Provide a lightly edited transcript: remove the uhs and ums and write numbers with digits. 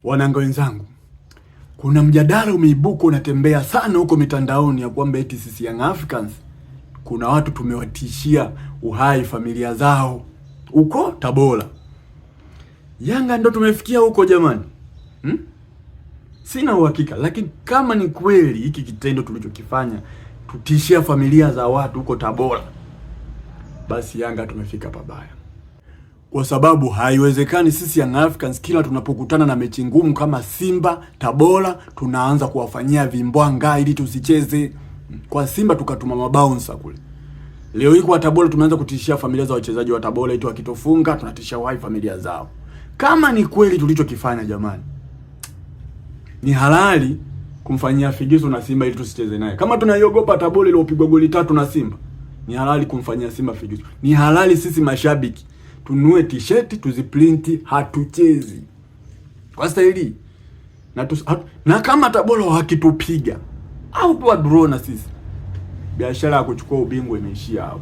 Wananga wenzangu, kuna mjadala umeibuka unatembea sana huko mitandaoni ya kwamba eti sisi Young Africans kuna watu tumewatishia uhai familia zao huko Tabora. Yanga ndo tumefikia huko jamani? Sina uhakika, lakini kama ni kweli hiki kitendo tulichokifanya tutishia familia za watu huko Tabora, basi Yanga tumefika pabaya. Kwa sababu haiwezekani sisi Young Africans kila tunapokutana na mechi ngumu kama Simba, Tabora, tunaanza kuwafanyia vimbwanga ili tusicheze. Kwa Simba tukatuma mabouncer kule. Leo hii kwa Tabora tumeanza kutishia familia za wachezaji wa Tabora eti wakitofunga tunatishia uhai familia zao. Kama ni kweli tulichokifanya jamani, ni halali kumfanyia figisu na Simba ili tusicheze naye. Kama tunaiogopa Tabora ile upigwa goli 3 na Simba, ni halali kumfanyia Simba figisu. Ni halali sisi mashabiki tunue t-shirt tuziprinti hatuchezi kwa staili na kama Tabora hakitupiga au kwa draw na sisi, biashara ya kuchukua ubingwa imeishia hapo.